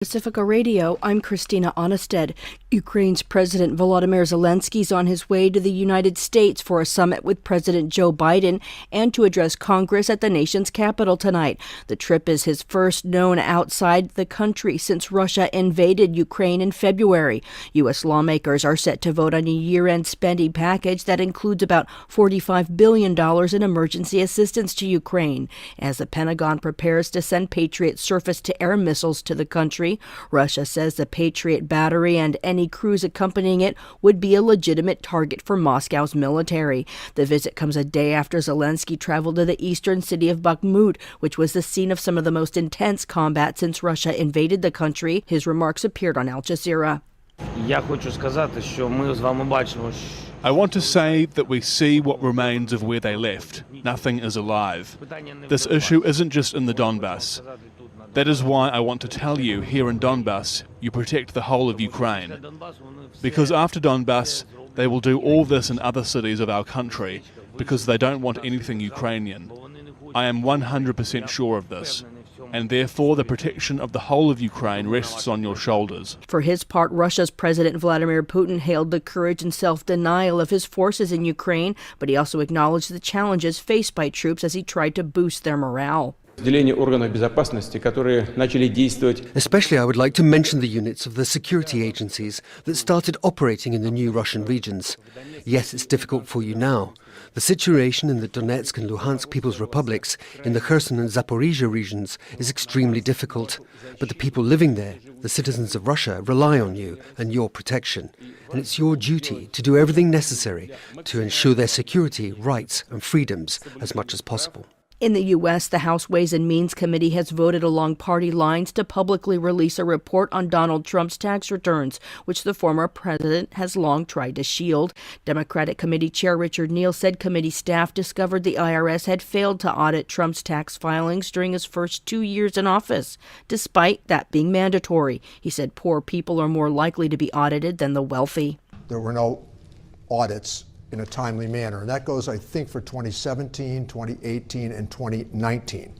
Pacifica Radio, I'm Christina Onnested. Ukraine's President Volodymyr Zelensky is on his way to the United States for a summit with President Joe Biden and to address Congress at the nation's capital tonight. The trip is his first known outside the country since Russia invaded Ukraine in February. U.S. lawmakers are set to vote on a year-end spending package that includes about $45 billion in emergency assistance to Ukraine. As the Pentagon prepares to send Patriot surface-to-air missiles to the country, Russia says the Patriot battery and any crews accompanying it would be a legitimate target for Moscow's military. The visit comes a day after Zelensky traveled to the eastern city of Bakhmut, which was the scene of some of the most intense combat since Russia invaded the country. His remarks appeared on Al Jazeera. I want to say that we see what remains of where they left. Nothing is alive. This issue isn't just in the Donbas. That is why I want to tell you, here in Donbas, you protect the whole of Ukraine. Because after Donbas, they will do all this in other cities of our country, because they don't want anything Ukrainian. I am 100% sure of this. And therefore the protection of the whole of Ukraine rests on your shoulders. For his part, Russia's President Vladimir Putin hailed the courage and self-denial of his forces in Ukraine, but he also acknowledged the challenges faced by troops as he tried to boost their morale. Especially, I would like to mention the units of the security agencies that started operating in the new Russian regions. Yes, it's difficult for you now. The situation in the Donetsk and Luhansk People's Republics, in the Kherson and Zaporizhia regions, is extremely difficult. But the people living there, the citizens of Russia, rely on you and your protection. And it's your duty to do everything necessary to ensure their security, rights and freedoms as much as possible. In the U.S., the House Ways and Means Committee has voted along party lines to publicly release a report on Donald Trump's tax returns, which the former president has long tried to shield. Democratic Committee Chair Richard Neal said committee staff discovered the IRS had failed to audit Trump's tax filings during his first 2 years in office, despite that being mandatory. He said poor people are more likely to be audited than the wealthy. There were no audits in a timely manner. And that goes, I think, for 2017, 2018, and 2019.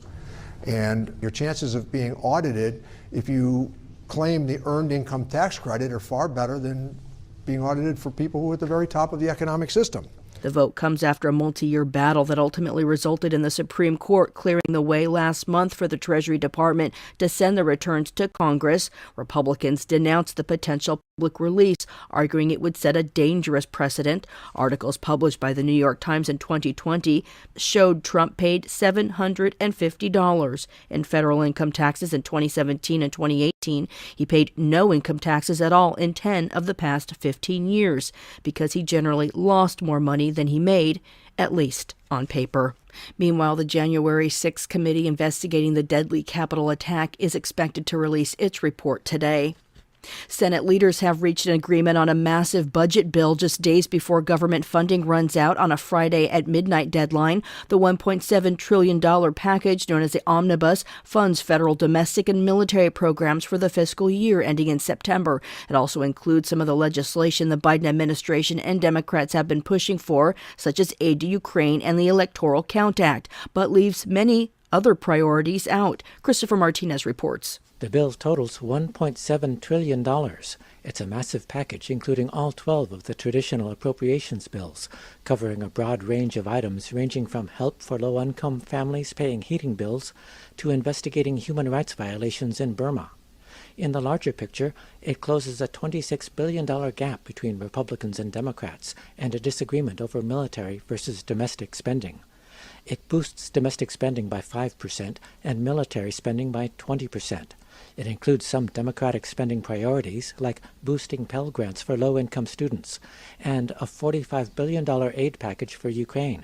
And your chances of being audited, if you claim the earned income tax credit, are far better than being audited for people who are at the very top of the economic system. The vote comes after a multi-year battle that ultimately resulted in the Supreme Court clearing the way last month for the Treasury Department to send the returns to Congress. Republicans denounced the potential public release, arguing it would set a dangerous precedent. Articles published by the New York Times in 2020 showed Trump paid $750 in federal income taxes in 2017 and 2018. He paid no income taxes at all in 10 of the past 15 years because he generally lost more money than he made, at least on paper. Meanwhile, the January 6th committee investigating the deadly Capitol attack is expected to release its report today. Senate leaders have reached an agreement on a massive budget bill just days before government funding runs out on a Friday at midnight deadline. The $1.7 trillion package, known as the Omnibus, funds federal domestic and military programs for the fiscal year ending in September. It also includes some of the legislation the Biden administration and Democrats have been pushing for, such as aid to Ukraine and the Electoral Count Act, but leaves many other priorities out. Christopher Martinez reports. The bill totals $1.7 trillion. It's a massive package, including all 12 of the traditional appropriations bills, covering a broad range of items ranging from help for low-income families paying heating bills to investigating human rights violations in Burma. In the larger picture, it closes a $26 billion gap between Republicans and Democrats and a disagreement over military versus domestic spending. It boosts domestic spending by 5% and military spending by 20%. It includes some Democratic spending priorities, like boosting Pell Grants for low-income students and a $45 billion aid package for Ukraine.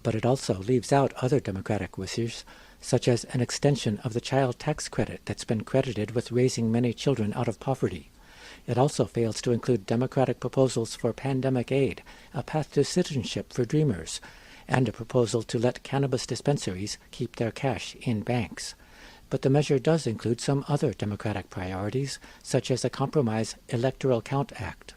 But it also leaves out other Democratic wishes, such as an extension of the child tax credit that's been credited with raising many children out of poverty. It also fails to include Democratic proposals for pandemic aid, a path to citizenship for dreamers, and a proposal to let cannabis dispensaries keep their cash in banks. But the measure does include some other Democratic priorities, such as a compromise Electoral Count Act.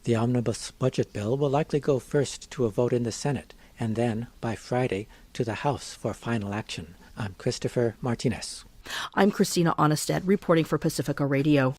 The omnibus budget bill will likely go first to a vote in the Senate, and then, by Friday, to the House for final action. I'm Christopher Martinez. I'm Christina Onnested, reporting for Pacifica Radio.